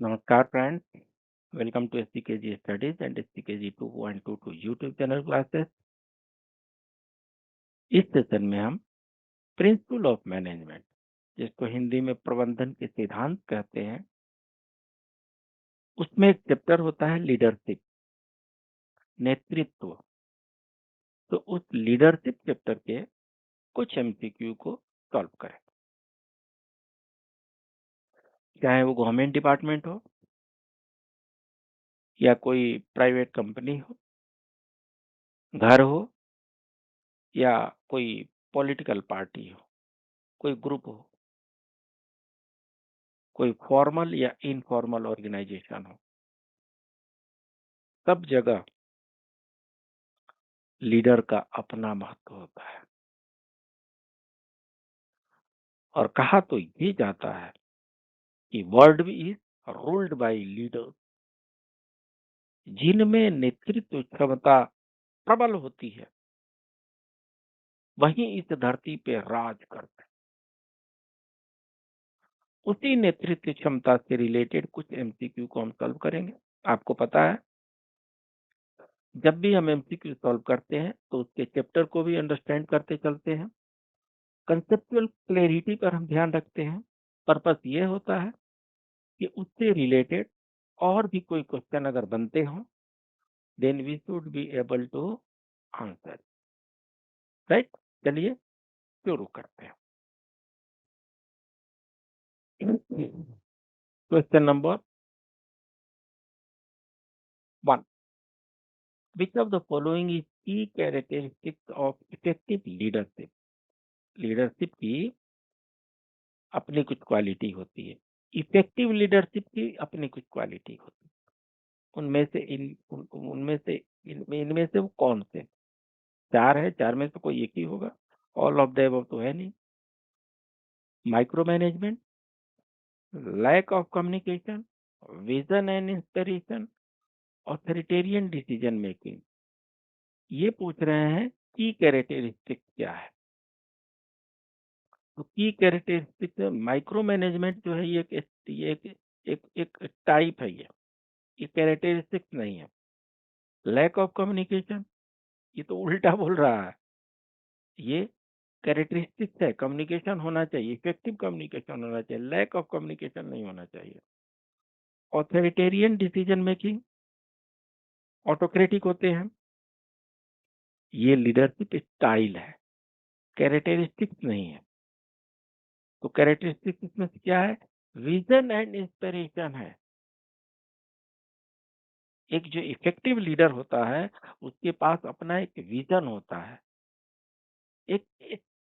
नमस्कार friends, welcome to SCKG studies and SCKG 2.22 YouTube channel classes. इस session में हम प्रिंसिपल ऑफ मैनेजमेंट, जिसको हिंदी में प्रबंधन के सिद्धांत कहते हैं, उसमें एक चैप्टर होता है लीडरशिप, नेतृत्व। तो उस लीडरशिप चैप्टर के कुछ MCQ को सॉल्व करें, चाहे वो गवर्नमेंट डिपार्टमेंट हो या कोई प्राइवेट कंपनी हो, घर हो या कोई पॉलिटिकल पार्टी हो, कोई ग्रुप हो, कोई फॉर्मल या इनफॉर्मल ऑर्गेनाइजेशन हो। सब जगह लीडर का अपना महत्व होता है। और कहा तो ये जाता है कि world is ruled by leader, जिनमें नेतृत्व क्षमता प्रबल होती है वही इस धरती पे राज करते हैं। उसी नेतृत्व क्षमता से रिलेटेड कुछ MCQ को हम सॉल्व करेंगे। आपको पता है, जब भी हम MCQ सॉल्व करते हैं तो उसके चैप्टर को भी अंडरस्टैंड करते चलते हैं, कंसेप्चुअल क्लैरिटी पर हम ध्यान रखते हैं। पर्पस ये होता है कि उससे रिलेटेड और भी कोई क्वेश्चन अगर बनते हो, then we should be able to answer, right? चलिए शुरू करते हैं। Question number 1, which of the following is key characteristics of effective leadership? Leadership की अपनी कुछ क्वालिटी होती है, इफेक्टिव लीडरशिप की अपनी कुछ क्वालिटी होती है। इनमें से वो कौन से? 4 है, 4 में से कोई एक ही होगा। ऑल ऑफ द अबव तो है नहीं। Micro management, lack of communication, vision and inspiration, authoritarian decision making. ये पूछ रहे हैं की कैरेक्टरिस्टिक क्या है। तो की कैरेक्टरिस्टिक माइक्रो मैनेजमेंट जो है ये एक टाइप है, ये कैरेक्टरिस्टिक नहीं है। लैक ऑफ कम्युनिकेशन, ये तो उल्टा बोल रहा है, ये कैरेक्टरिस्टिक्स है। कम्युनिकेशन होना चाहिए, इफेक्टिव कम्युनिकेशन होना चाहिए, लैक ऑफ कम्युनिकेशन नहीं होना चाहिए। ऑथोरिटेरियन डिसीजन मेकिंग, ऑटोक्रेटिक होते हैं, ये लीडरशिप स्टाइल है, कैरेक्टरिस्टिक्स नहीं है। तो कैरेक्टरिस्टिक्स इसमें से क्या है? विजन एंड इंस्पिरेशन है। एक जो इफेक्टिव लीडर होता है उसके पास अपना एक विजन होता है, एक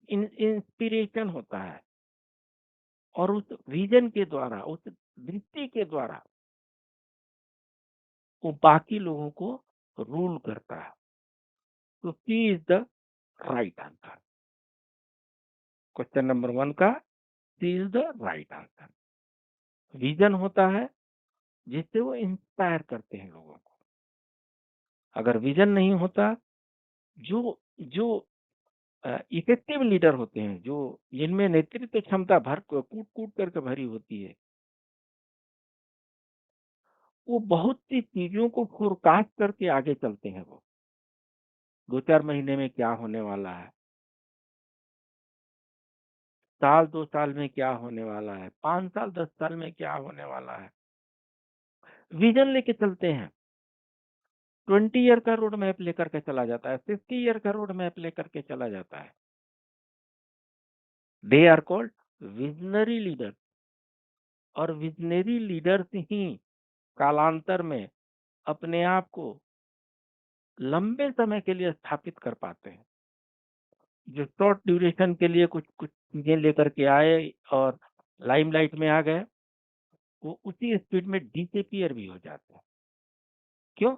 इंस्पिरेशन होता है, और उस विजन के द्वारा, उस दृष्टि के द्वारा वो बाकी लोगों को रूल करता है। तो C is the right answer. Question number 1 का C is the right answer. Vision होता है जिससे वो इंस्पायर करते हैं लोगों को। अगर विजन नहीं होता, जो जो इफेक्टिव लीडर होते हैं, जो जिनमें नेतृत्व क्षमता भर कूट कूट करके भरी होती है, वो बहुत सी चीजों को फोरकास्ट करके आगे चलते हैं। वो 2-4 महीने में क्या होने वाला है, साल 2 साल में क्या होने वाला है, 5 साल 10 साल में क्या होने वाला है, विजन लेके चलते हैं। 20 ईयर का रोड मैप लेकर के चला जाता है, 50 ईयर का रोड मैप लेकर के चला जाता है। They are called visionary leader. और विजनरी लीडर्स ही कालांतर में अपने आप को लंबे समय के लिए स्थापित कर पाते हैं। जो शॉर्ट ड्यूरेशन के लिए कुछ कुछ चीजें लेकर के आए और लाइमलाइट में आ गए, वो उसी स्पीड में डिसअपीयर भी हो जाते हैं। क्यों?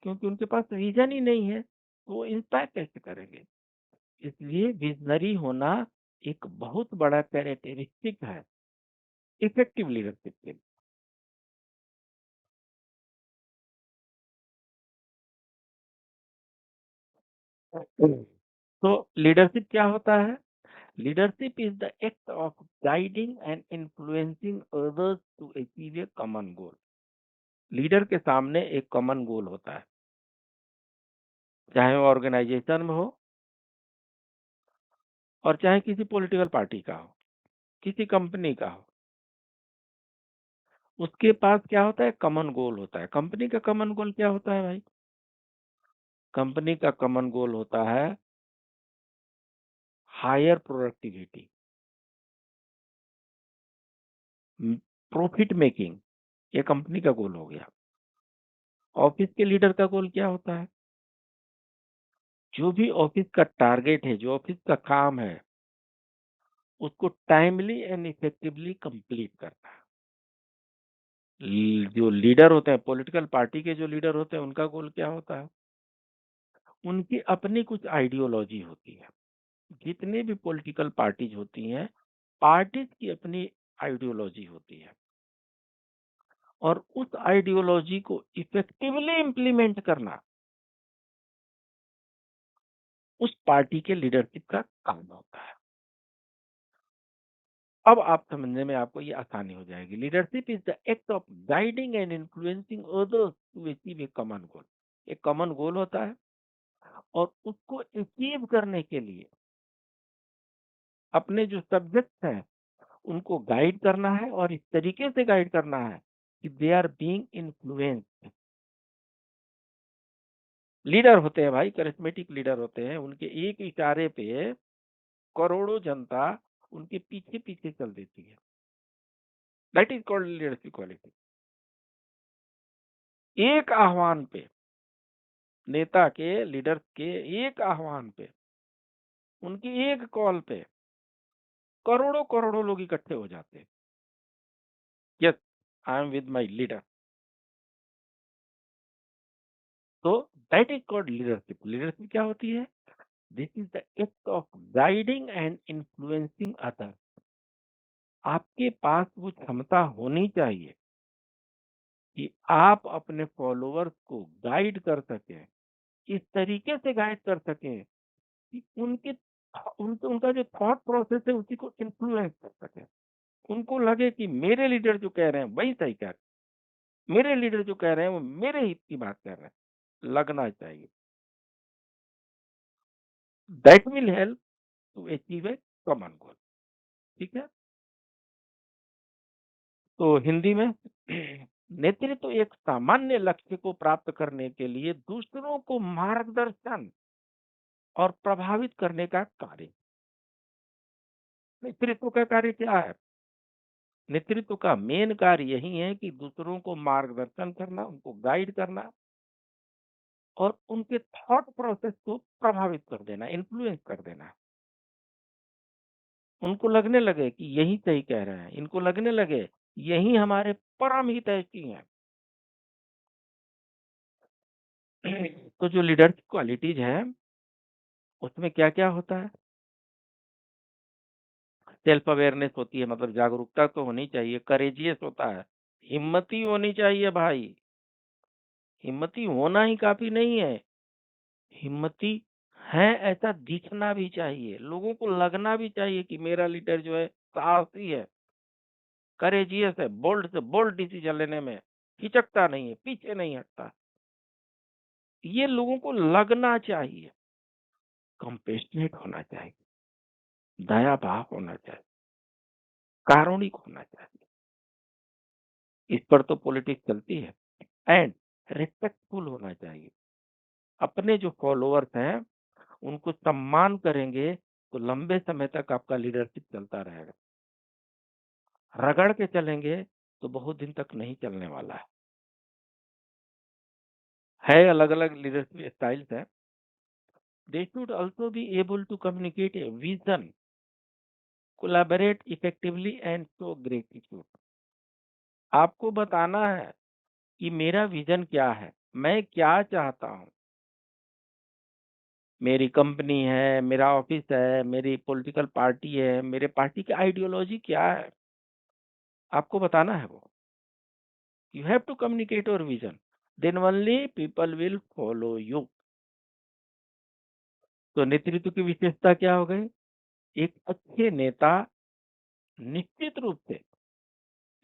क्योंकि उनके पास विजन ही नहीं है, तो वो इंस्पायर कैसे करेंगे? इसलिए विजनरी होना एक बहुत बड़ा कैरेक्टरिस्टिक है इफेक्टिव लीडरशिप के लिए। तो लीडरशिप क्या होता है? Leadership is the act of guiding and influencing others to achieve a common goal. Leader के सामने एक कॉमन गोल होता है, चाहे वो ऑर्गेनाइजेशन में हो और चाहे किसी पॉलिटिकल पार्टी का हो, किसी कंपनी का हो। उसके पास क्या होता है? कॉमन गोल होता है। कंपनी का कॉमन गोल क्या होता है भाई? कंपनी का कॉमन गोल होता है हायर प्रोडक्टिविटी, प्रॉफिट मेकिंग। ये कंपनी का गोल हो गया। ऑफिस के लीडर का गोल क्या होता है? जो भी ऑफिस का टारगेट है, जो ऑफिस का काम है, उसको टाइमली एंड इफेक्टिवली कंप्लीट करना है। जो लीडर होते हैं, पॉलिटिकल पार्टी के जो लीडर होते हैं, उनका गोल क्या होता है? उनकी अपनी कुछ आइडियोलॉजी होती है। जितने भी पॉलिटिकल पार्टीज होती हैं, पार्टीज की अपनी आइडियोलॉजी होती है, और उस आइडियोलॉजी को इफेक्टिवली इम्प्लीमेंट करना उस पार्टी के लीडरशिप का काम होता है। अब आप समझने में आपको ये आसानी हो जाएगी। Leadership is the act of guiding and influencing others to achieve a common goal. एक कॉमन गोल होता है, और उसको अचीव करने के लिए अपने जो सब्जेक्ट्स हैं उनको गाइड करना है, और इस तरीके से गाइड करना है कि they are being influenced. Leader होते हैं भाई, करिश्मेटिक लीडर होते हैं। उनके एक इशारे पे करोड़ों जनता उनके पीछे पीछे चल देती है। That is called leadership quality. एक आह्वान पे, नेता के, लीडर के एक आह्वान पे, उनकी एक कॉल पे करोड़ों करोड़ों लोग इकट्ठे हो जाते हैं। Yes, I am with my leader. तो that is called leadership. Leadership क्या होती है? This is the act of guiding and influencing other. आपके पास वो क्षमता होनी चाहिए कि आप अपने फॉलोअर्स को गाइड कर सकें, इस तरीके से गाइड कर सकें कि उनका जो थॉट प्रोसेस है उसी को इन्फ्लुएंस कर सके। उनको लगे कि मेरे लीडर जो कह रहे हैं वही सही कह रहे हैं, मेरे लीडर जो कह रहे हैं वो मेरे हित की बात कर रहे हैं, लगना चाहिए। That will help to achieve a common goal. ठीक है। तो हिंदी में नेतृत्व एक सामान्य लक्ष्य को प्राप्त करने के लिए दूसरों को मार्गदर्शन और प्रभावित करने का कार्य। नेतृत्व का कार्य क्या है? नेतृत्व का मेन कार्य यही है कि दूसरों को मार्गदर्शन करना, उनको गाइड करना, और उनके थॉट प्रोसेस को प्रभावित कर देना, इन्फ्लुएंस कर देना। उनको लगने लगे कि यही सही कह रहे हैं, इनको लगने लगे यही हमारे परम हितैषी हैं। तो जो लीडरशिप क्वालिटीज है उसमें क्या क्या होता है? सेल्फ अवेयरनेस होती है, मतलब जागरूकता तो होनी चाहिए। करेजियस होता है, हिम्मती होनी चाहिए भाई। हिम्मती होना ही काफी नहीं है, हिम्मती है ऐसा दिखना भी चाहिए। लोगों को लगना भी चाहिए कि मेरा लीडर जो है साहसी है, करेजियस है, बोल्ड से बोल्ड डिसीजन लेने में हिचकता नहीं है, पीछे नहीं हटता। ये लोगों को लगना चाहिए। कंपेशनेट होना चाहिए, दया भाव होना चाहिए, कारुणिक होना चाहिए। इस पर तो पॉलिटिक्स चलती है। एंड रिस्पेक्टफुल होना चाहिए। अपने जो फॉलोअर्स हैं उनको सम्मान करेंगे तो लंबे समय तक आपका लीडरशिप चलता रहेगा। रगड़ के चलेंगे तो बहुत दिन तक नहीं चलने वाला है। अलग अलग लीडरशिप स्टाइल्स हैं। They should also be able to communicate a vision, collaborate effectively and show gratitude. आपको बताना है कि मेरा विजन क्या है, मैं क्या चाहता हूँ, मेरी कंपनी है, मेरा ऑफिस है, मेरी पॉलिटिकल पार्टी है, मेरे पार्टी की आइडियोलॉजी क्या है, आपको बताना है वो। You have to communicate your vision, then only people will follow you. तो नेतृत्व की विशेषता क्या हो गई? एक अच्छे नेता निश्चित रूप से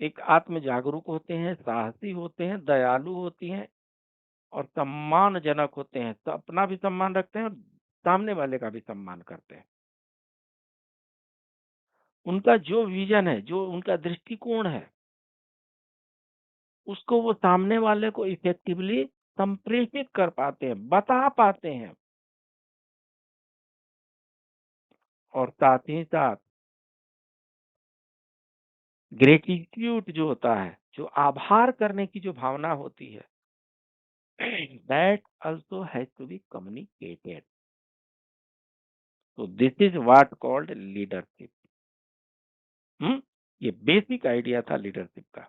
एक आत्म जागरूक होते हैं, साहसी होते हैं, दयालु होती हैं और सम्मानजनक होते हैं। तो अपना भी सम्मान रखते हैं और सामने वाले का भी सम्मान करते हैं। उनका जो विज़न है, जो उनका दृष्टिकोण है, उसको वो सामने वाले को इफ़ेक्टिवली संप्रेषित कर पाते हैं, बता पाते हैं और साथ ही साथ ग्रैटिट्यूड जो होता है, जो आभार करने की जो भावना होती है, that also has to be communicated. So this is what called leadership। ये बेसिक आइडिया था लीडरशिप का।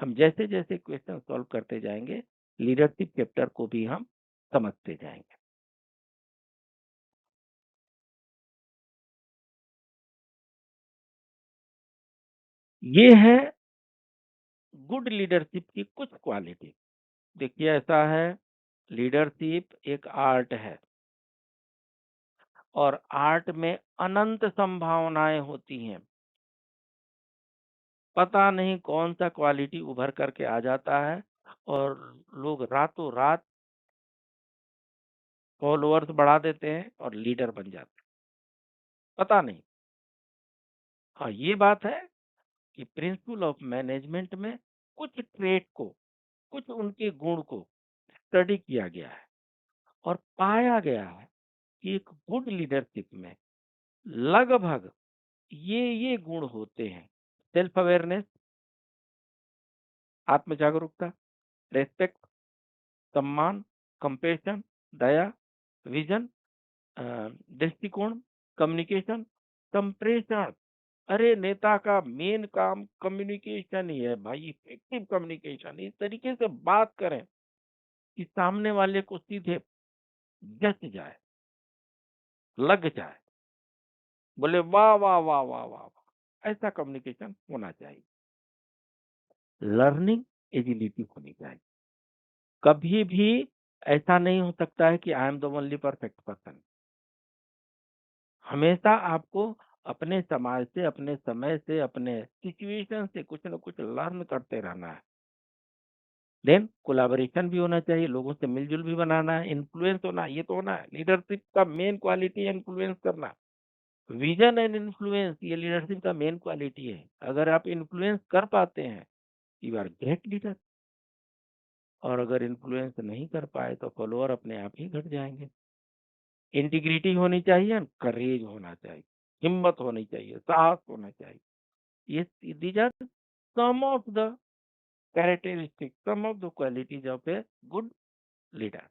हम जैसे जैसे क्वेश्चन सॉल्व करते जाएंगे, लीडरशिप चैप्टर को भी हम समझते जाएंगे। ये है गुड लीडरशिप की कुछ क्वालिटी। देखिए ऐसा है, लीडरशिप एक आर्ट है और आर्ट में अनंत संभावनाएं होती हैं। पता नहीं कौन सा क्वालिटी उभर करके आ जाता है और लोग रातों रात फॉलोअर्स बढ़ा देते हैं और लीडर बन जाते हैं, पता नहीं। हाँ, ये बात है कि प्रिंसिपल ऑफ मैनेजमेंट में कुछ ट्रेट को, कुछ उनके गुण को स्टडी किया गया है और पाया गया है कि एक गुड लीडरशिप में लगभग ये गुण होते हैं: सेल्फ अवेयरनेस, आत्म जागरूकता, रेस्पेक्ट, सम्मान, कंपेशन, दया, विजन, दृष्टिकोण, कम्युनिकेशन, संप्रेषण। अरे नेता का मेन काम कम्युनिकेशन ही है भाई, इफेक्टिव कम्युनिकेशन। इस तरीके से बात करें कि सामने वाले को सीधे जच जाए, लग जाए, बोले वाह वाह वाह वाह वाह वाह। ऐसा कम्युनिकेशन होना चाहिए। लर्निंग एजिलिटी होनी चाहिए। कभी भी ऐसा नहीं हो सकता है कि I am the only perfect person. हमेशा आपको अपने समाज से, अपने समय से, अपने सिचुएशन से कुछ न कुछ लर्न करते रहना है। देन कोलैबोरेशन भी होना चाहिए, लोगों से मिलजुल भी बनाना है, इन्फ्लुएंस होना है, ये तो होना है। लीडरशिप का मेन क्वालिटी है इन्फ्लुएंस करना। विजन एंड इन्फ्लुएंस ये लीडरशिप का मेन क्वालिटी है। अगर आप इन्फ्लुएंस कर पाते हैं, यू आर ग्रेट लीडर। और अगर इन्फ्लुएंस नहीं कर पाए तो फॉलोअर अपने आप ही घट जाएंगे। इंटीग्रिटी होनी चाहिए, करेज होना चाहिए, हिम्मत होनी चाहिए, साहस होना चाहिए। ये these are some of the characteristic, some of the qualities of a good leader.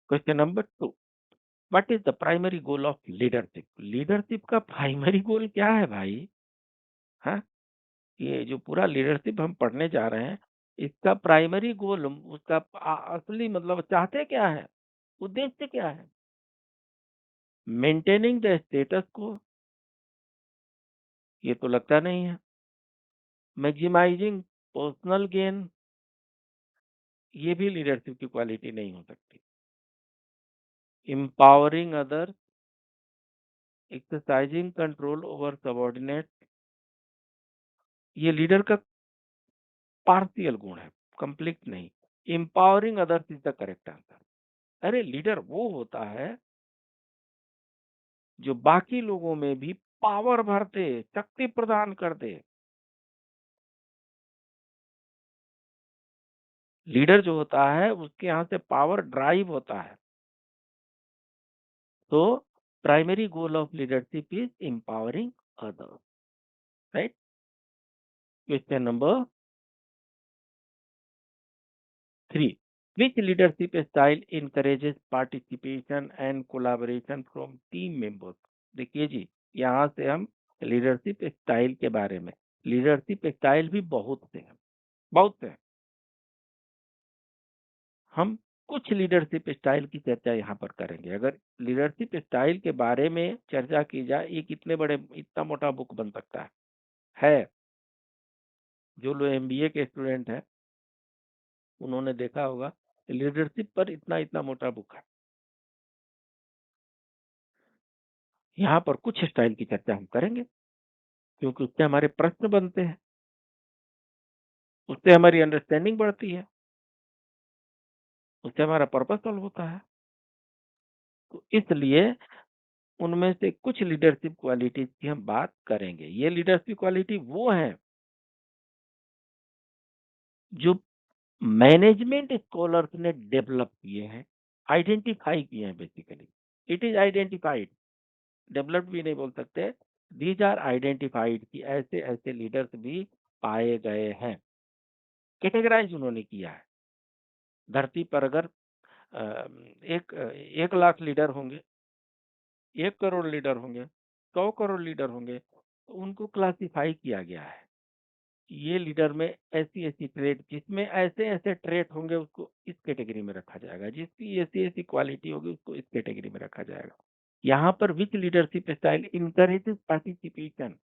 Question number 2, what is the primary goal of leadership? Leadership का प्राइमरी गोल क्या है भाई? हाँ, ये जो पूरा लीडरशिप हम पढ़ने जा रहे हैं, इसका प्राइमरी गोल, उसका असली मतलब चाहते क्या है, उद्देश्य क्या है? मेंटेनिंग द स्टेटस को, ये तो लगता नहीं है। मैक्सिमाइजिंग पर्सनल गेन, ये भी लीडरशिप की क्वालिटी नहीं हो सकती। Empowering other, exercising control over subordinate, ये लीडर का पार्शियल गुण है, कंप्लीट नहीं। Empowering others is the correct answer. अरे लीडर वो होता है जो बाकी लोगों में भी पावर भर दे, शक्ति प्रदान कर दे। लीडर जो होता है उसके यहाँ से पावर ड्राइव होता है। तो primary goal of leadership is empowering others, right. Question number 3, which leadership style encourages participation and collaboration from team members? देखिए जी, यहाँ से हम लीडरशिप स्टाइल के बारे में, लीडरशिप स्टाइल भी बहुत से हैं, बहुत से हैं। हम कुछ लीडरशिप स्टाइल की चर्चा यहाँ पर करेंगे। अगर लीडरशिप स्टाइल के बारे में चर्चा की जाए, ये कितने बड़े, इतना मोटा बुक बन सकता है। जो लोग एमबीए के स्टूडेंट हैं उन्होंने देखा होगा, लीडरशिप पर इतना इतना मोटा बुक है। यहाँ पर कुछ स्टाइल की चर्चा हम करेंगे, क्योंकि उससे हमारे प्रश्न बनते हैं, उससे हमारी अंडरस्टैंडिंग बढ़ती है, उससे हमारा पर्पस सॉल्व होता है। तो इसलिए उनमें से कुछ लीडरशिप क्वालिटीज की हम बात करेंगे। ये लीडरशिप क्वालिटी वो है जो मैनेजमेंट स्कॉलर्स ने डेवलप किए हैं, आइडेंटिफाई किए हैं basically. It is identified, developed भी नहीं बोल सकते। दीज आर आइडेंटिफाइड कि ऐसे ऐसे लीडर्स भी पाए गए हैं, कैटेगराइज उन्होंने किया है। धरती पर अगर अ, एक 1 लाख लीडर होंगे, 1 करोड़ लीडर होंगे, 100 करोड़ लीडर होंगे, तो उनको क्लासिफाई किया गया है कि ये लीडर में ऐसी ऐसी ट्रेट, जिसमें ऐसे ऐसे ट्रेट होंगे उसको इस कैटेगरी में रखा जाएगा, जिसकी ऐसी ऐसी क्वालिटी होगी उसको इस कैटेगरी में रखा जाएगा। यहाँ पर which leadership style encourages participation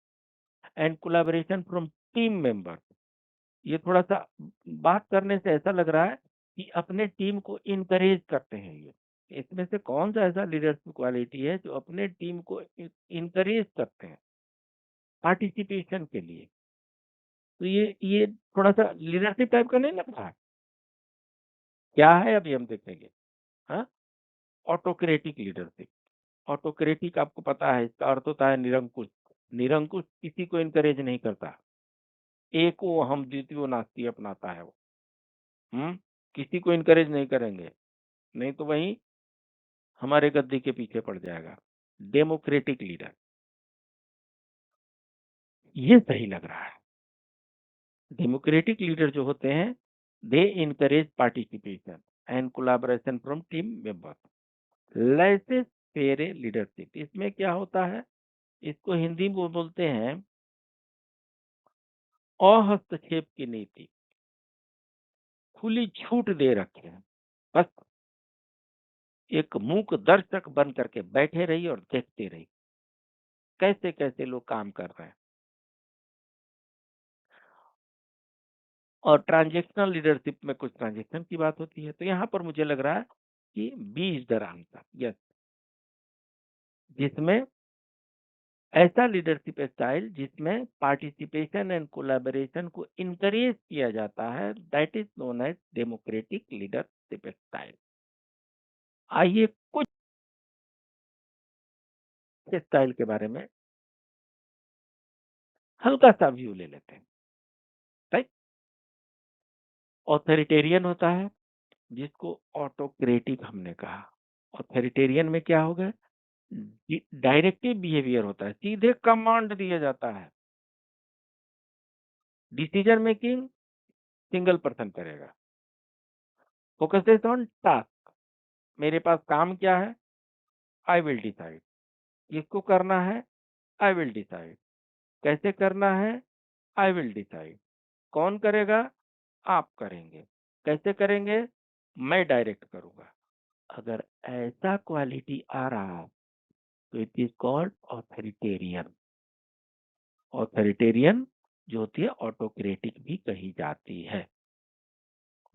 and collaboration from team members. ये थोड़ा-सा बात करने से ऐसा लग रहा है कि अपने टीम को इनकरेज करते हैं ये। इसमें से कौन-सा ऐसा लीडरशिप क्वालिटी है जो अपने टीम को इनकरेज करते हैं पार्टिसिपेशन के लिए? तो ये थोड़ा-सा लीडरशिप टाइप का नहीं लग रहा है? क्या है अभी हम देखेंगे। हाँ? Autocratic leadership. ऑटोक्रेटिक आपको पता है इसका अर्थ होता है निरंकुश। निरंकुश किसी को इनकरेज नहीं करता। एको हम द्वितीयो नास्ति अपनाता है वो। किसी को इनकरेज नहीं करेंगे, नहीं तो वही हमारे गद्दी के पीछे पड़ जाएगा। डेमोक्रेटिक लीडर, ये सही लग रहा है। डेमोक्रेटिक लीडर जो होते हैं, they encourage participation and collaboration from team members. Laissez faire leadership, इसमें क्या होता है, इसको हिंदी में बोलते हैं अहस्तक्षेप की नीति। खुली छूट दे रखे हैं, बस एक मूक दर्शक बन करके बैठे रही और देखते रही कैसे कैसे लोग काम कर रहे हैं। और ट्रांजेक्शनल लीडरशिप में कुछ ट्रांजेक्शन की बात होती है, तो यहाँ पर मुझे लग रहा है कि B is the answer. Yes, जिसमें ऐसा लीडरशिप स्टाइल जिसमें पार्टिसिपेशन एंड कोलैबोरेशन को इनकरेज किया जाता है, that is known as democratic leadership style. आइए कुछ स्टाइल के बारे में हल्का सा व्यू ले लेते हैं। राइट, ऑथोरिटेरियन होता है जिसको ऑटोक्रेटिक हमने कहा। ऑथोरिटेरियन में क्या होगा, डायरेक्टिव बिहेवियर होता है, सीधे कमांड दिया जाता है। डिसीजन मेकिंग सिंगल पर्सन करेगा। फोकसेस ऑन टास्क, मेरे पास काम क्या है, आई विल डिसाइड। किसको करना है, आई विल डिसाइड। कैसे करना है, आई विल डिसाइड। कौन करेगा, आप करेंगे। कैसे करेंगे, मैं डायरेक्ट करूंगा। अगर ऐसा क्वालिटी आ रहा है तो it is called authoritarian. Authoritarian जो होती है ऑटोक्रेटिक भी कही जाती है।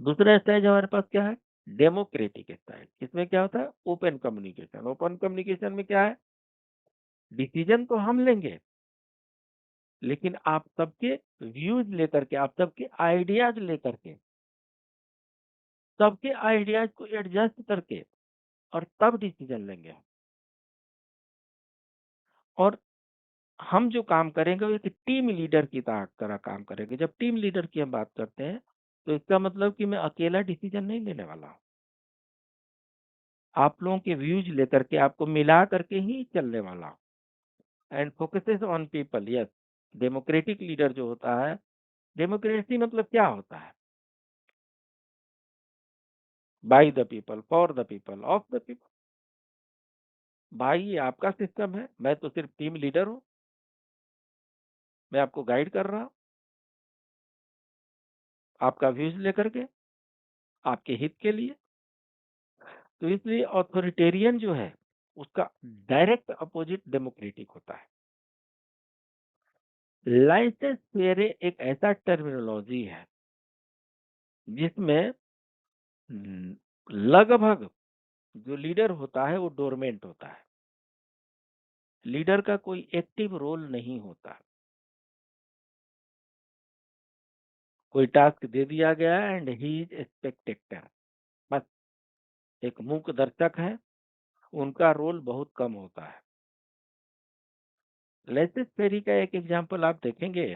दूसरा स्टाइल हमारे पास क्या है, डेमोक्रेटिक स्टाइल। इसमें क्या होता है, ओपन कम्युनिकेशन। ओपन कम्युनिकेशन में क्या है, डिसीजन तो हम लेंगे, लेकिन आप सबके व्यूज लेकर के, आप सबके आइडियाज लेकर के, सबके आइडियाज को एडजस्ट करके और तब डिसीजन लेंगे। और हम जो काम करेंगे वो एक टीम लीडर की तरह काम करेंगे। जब टीम लीडर की हम बात करते हैं तो इसका मतलब कि मैं अकेला डिसीजन नहीं लेने वाला हूँ। आप लोगों के व्यूज लेकर के, आपको मिला करके ही चलने वाला हूँ। And focuses on people. Yes, democratic leader जो होता है, डेमोक्रेसी मतलब क्या होता है, by the people, for the people, of the people. भाई ये आपका सिस्टम है, मैं तो सिर्फ टीम लीडर हूँ, मैं आपको गाइड कर रहा हूँ आपका व्यूज लेकर के, आपके हित के लिए। तो इसलिए ऑथोरिटेरियन जो है उसका डायरेक्ट अपोजिट डेमोक्रेटिक होता है। लाइसेंस फेरे एक ऐसा टर्मिनोलॉजी है जिसमें हम्म, लगभग जो लीडर होता है वो डोरमेंट होता है। लीडर का कोई एक्टिव रोल नहीं होता। कोई टास्क दे दिया गया and he is a Spectator, बस एक मूक दर्शक है, उनका रोल बहुत कम होता है। लेसिस पेरी का एक एग्जांपल आप देखेंगे,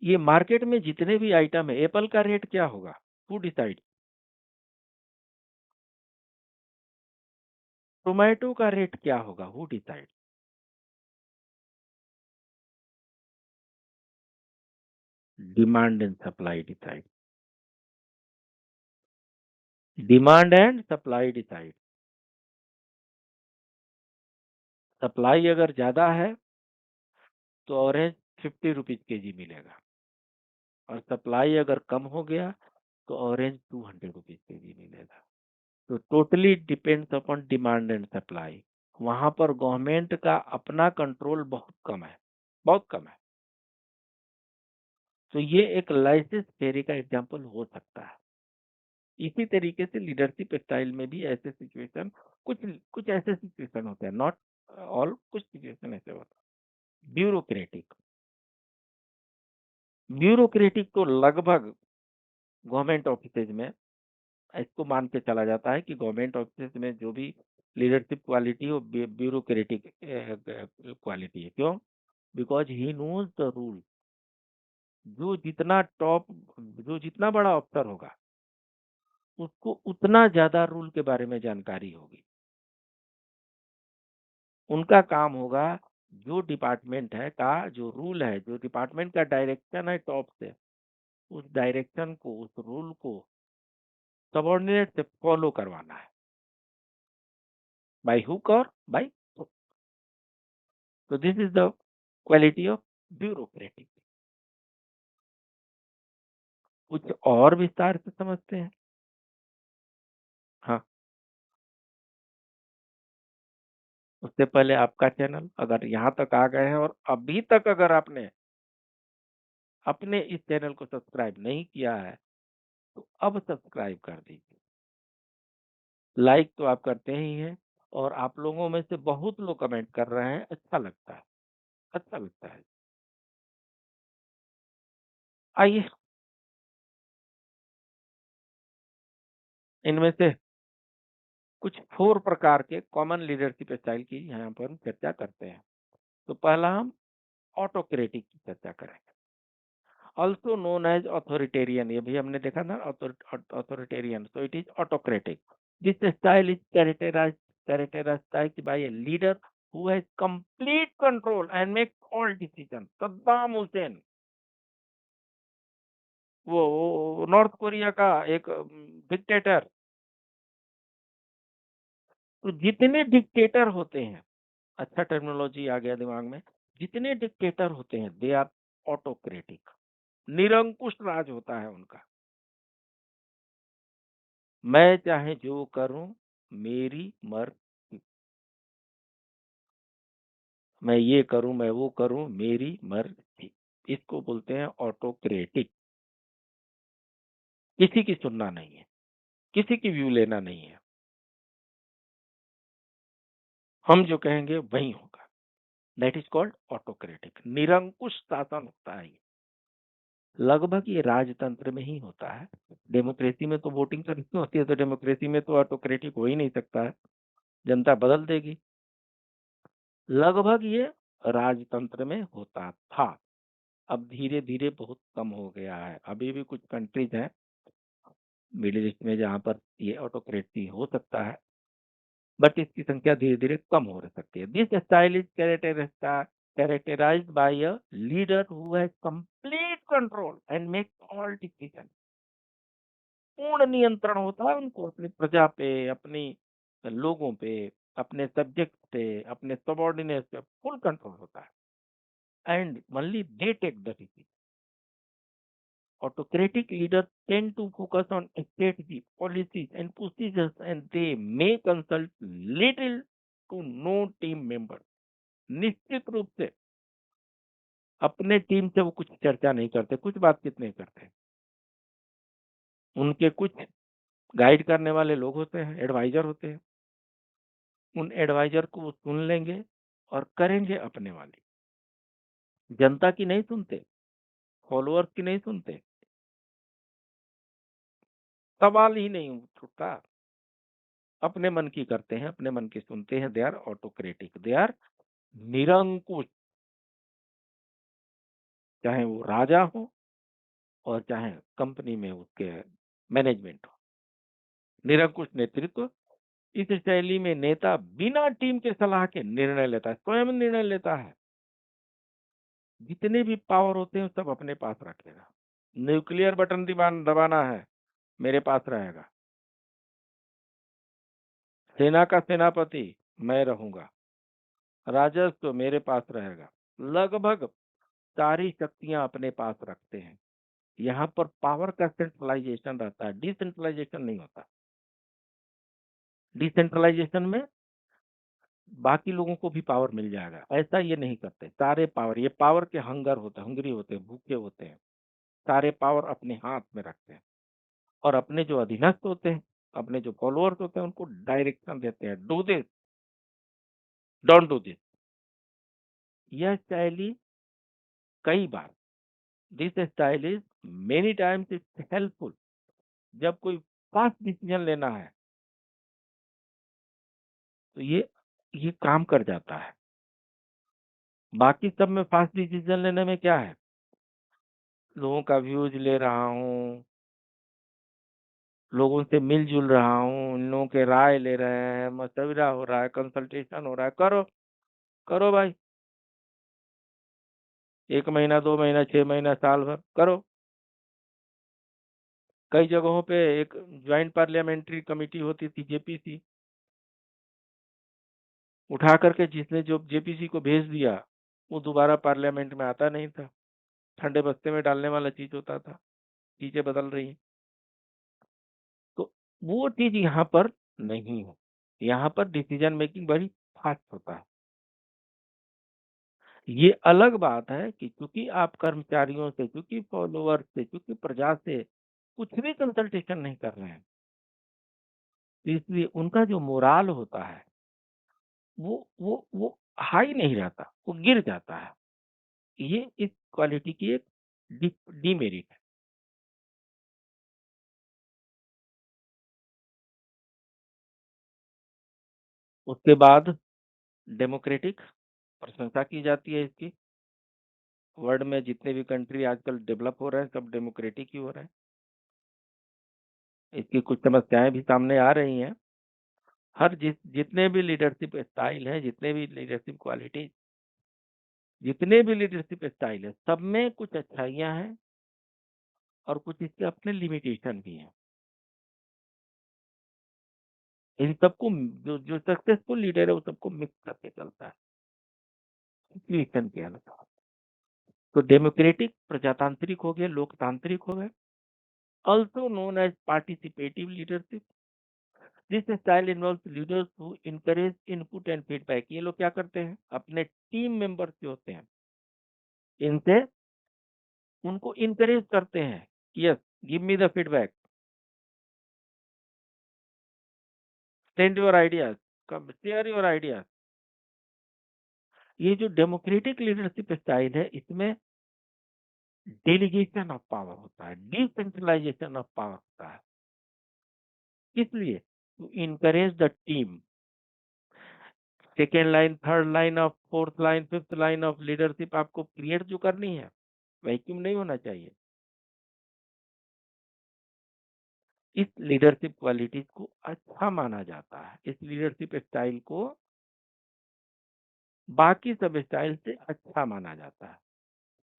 ये मार्केट में जितने भी आइटम है, एप्पल का रेट क्या होगा, हु डिसाइड? टोमेटो का रेट क्या होगा, who decide? Demand and supply decide. Demand and supply decide. Supply अगर ज्यादा है तो ऑरेंज 50 रुपीज केजी मिलेगा, और सप्लाई अगर कम हो गया तो ऑरेंज 200 रुपीज केजी मिलेगा। तो totally depends upon demand and supply. वहां पर गवर्नमेंट का अपना कंट्रोल बहुत कम है, बहुत कम है। तो ये एक लाइसेंस थ्योरी का एग्जांपल हो सकता है। इसी तरीके से लीडरशिप स्टाइल में भी ऐसे सिचुएशन, कुछ कुछ ऐसे सिचुएशन होते हैं, नॉट ऑल, कुछ सिचुएशन ऐसे होते हैं। ब्यूरोक्रेटिक, ब्यूरोक्रेटिक तो लगभग गवर्नमेंट ऑफिसेज में इसको मान के चला जाता है कि गवर्नमेंट ऑफिस में जो भी लीडरशिप क्वालिटी हो, ब्यूरोक्रेटिक क्वालिटी है। क्यों? Because he knows the rule. जो जितना टॉप, जो जितना बड़ा अफसर होगा, उसको उतना ज्यादा रूल के बारे में जानकारी होगी। उनका काम होगा, जो डिपार्टमेंट है का जो रूल है, जो डिपार्टमेंट का डायरेक्शन है टॉप से, उस डायरेक्शन को, उस रूल को सबॉर्डिनेट से फॉलो करवाना है, बाय हुक और बाय। तो this is the quality of bureaucratic. कुछ और विस्तार से समझते हैं। हाँ, उससे पहले आपका चैनल, अगर यहाँ तक आ गए हैं और अभी तक अगर आपने अपने इस चैनल को सब्सक्राइब नहीं किया है, तो अब सब्सक्राइब कर दीजिए। लाइक तो आप करते ही हैं, और आप लोगों में से बहुत लोग कमेंट कर रहे हैं, अच्छा लगता है, अच्छा लगता है। आइए, इनमें से कुछ 4 प्रकार के कॉमन लीडरशिप स्टाइल की यहाँ पर हम चर्चा करते हैं। तो पहला हम ऑटोक्रेटिक की चर्चा करेंगे, ऑल्सो नोन एज ऑथोरिटेरियन। ये भी हमने देखा ना, authoritarian, so it is autocratic. This style is characterized by a leader who has complete control and makes all decisions. Saddam Hussain, वो नॉर्थ कोरिया का एक डिक्टेटर। तो जितने डिक्टेटर होते हैं, अच्छा टर्मिनोलॉजी आ गया दिमाग में, जितने डिक्टेटर होते हैं दे आर ऑटोक्रेटिक। निरंकुश राज होता है उनका। मैं चाहे जो करूं, मेरी मर्जी। मैं ये करूं, मैं वो करूं, मेरी मर्जी। इसको बोलते हैं ऑटोक्रेटिक। किसी की सुनना नहीं है, किसी की व्यू लेना नहीं है, हम जो कहेंगे वही होगा। That is called autocratic. निरंकुश शासन होता है ये। लगभग ये राजतंत्र में ही होता है। डेमोक्रेसी में तो वोटिंग तो नहीं होती है, तो डेमोक्रेसी में तो ऑटोक्रेटिक हो ही नहीं सकता है, जनता बदल देगी। लगभग ये राजतंत्र में होता था, अब धीरे धीरे बहुत कम हो गया है। अभी भी कुछ कंट्रीज हैं मिडिल ईस्ट में जहाँ पर ये ऑटोक्रेसी हो सकता है, बट इसकी संख्या धीरे धीरे कम हो सकती है। This style is characterized by a leader who has complete control and makes all decisions. पूर्ण नियंत्रण होता है उनको, अपनी प्रजा पे, अपनी लोगों पे, अपने सब्जेक्ट पे, अपने सबॉर्डिनेट पे फुल कंट्रोल होता है, and only they take the decision. Autocratic leaders tend to focus on strategy, policies, and procedures, and they may consult little to no team members. निश्चित रूप से अपने टीम से वो कुछ चर्चा नहीं करते, कुछ बातचीत नहीं करते। उनके कुछ गाइड करने वाले लोग होते हैं, एडवाइजर होते हैं, उन एडवाइजर को वो सुन लेंगे और करेंगे अपने वाली। जनता की नहीं सुनते, फॉलोअर्स की नहीं सुनते, सवाल ही नहीं उठता। अपने मन की करते हैं, अपने मन की सुनते हैं। They are autocratic, they are निरंकुश, चाहे वो राजा हो और चाहे कंपनी में उसके मैनेजमेंट हो। निरंकुश नेतृत्व। इस शैली में नेता बिना टीम के सलाह के निर्णय लेता है, स्वयं निर्णय लेता है। जितने भी पावर होते हैं सब अपने पास रखेगा। न्यूक्लियर बटन दबाना है, मेरे पास रहेगा। सेना का सेनापति मैं रहूंगा, राजस्व मेरे पास रहेगा। लगभग सारी शक्तियां अपने पास रखते हैं। यहाँ पर पावर का सेंट्रलाइजेशन रहता है, डिसेंट्रलाइजेशन नहीं होता। डिसेंट्रलाइजेशन में बाकी लोगों को भी पावर मिल जाएगा, ऐसा ये नहीं करते। सारे पावर, ये पावर के हंगरी होते हैं, भूखे होते हैं। सारे पावर अपने हाथ में रखते हैं और अपने जो अधीनस्थ होते हैं, अपने जो फॉलोअर्स होते हैं, उनको डायरेक्शन देते हैं, do this, don't do this. यह शैली कई बार, this style is many times it's helpful. जब कोई फास्ट डिसीजन लेना है तो ये काम कर जाता है। बाकी सब में फास्ट डिसीजन लेने में क्या है, लोगों का व्यूज ले रहा हूँ, लोगों से मिलजुल रहा हूँ, इन लोगों के राय ले रहे हैं, मशविरा हो रहा है, कंसल्टेशन हो रहा है, करो करो भाई। 1 महीना, 2 महीना, 6 महीना, साल भर करो। कई जगहों पे एक ज्वाइंट पार्लियामेंट्री कमेटी होती थी, जेपीसी, उठा करके जिसने जो जेपीसी को भेज दिया वो दोबारा पार्लियामेंट में आता नहीं था। ठंडे बस्ते में डालने वाला चीज होता था। चीजें बदल रही हैं, तो वो चीज यहाँ पर नहीं है। यहाँ पर डिसीजन मेकिंग बड़ी फास्ट होता है। ये अलग बात है कि चूंकि आप कर्मचारियों से, चूंकि फॉलोअर्स से, चूंकि प्रजा से कुछ भी कंसल्टेशन नहीं कर रहे हैं, तो इसलिए उनका जो मोराल होता है वो हाई नहीं रहता, वो गिर जाता है। ये इस क्वालिटी की एक डीमेरिट है। उसके बाद डेमोक्रेटिक, प्रशंसा की जाती है इसकी। वर्ल्ड में जितने भी कंट्री आजकल डेवलप हो रहे हैं सब डेमोक्रेटिक ही हो रहे हैं। इसकी कुछ समस्याएं भी सामने आ रही हैं। हर जितने भी लीडरशिप स्टाइल है, जितने भी लीडरशिप क्वालिटी, जितने भी लीडरशिप स्टाइल है, सब में कुछ अच्छाइयां हैं और कुछ इसके अपने लिमिटेशन भी हैं। इन सबको जो जो सक्सेसफुल लीडर है वो सबको मिक्स करके चलता है सिचुएशन के अनुसार। तो डेमोक्रेटिक प्रजातांत्रिक हो गए, लोकतांत्रिक हो गए। Also known as participative leadership. This style involves leaders who encourage input and feedback. ये लोग क्या करते हैं, अपने टीम मेंबर्स जो होते हैं इनसे उनको इनकरेज करते हैं, yes give me the feedback, send your ideas, come share your ideas. ये जो डेमोक्रेटिक लीडरशिप स्टाइल है इसमें डेलीगेशन ऑफ पावर होता है, डिसेंट्रलाइजेशन ऑफ पावर होता है। इसलिए to encourage the team, second line, third line of, fourth line, fifth line of leadership आपको क्रिएट जो करनी है, वैक्यूम नहीं होना चाहिए। इस लीडरशिप क्वालिटीज को अच्छा माना जाता है। इस लीडरशिप स्टाइल को बाकी सब स्टाइल से अच्छा माना जाता है।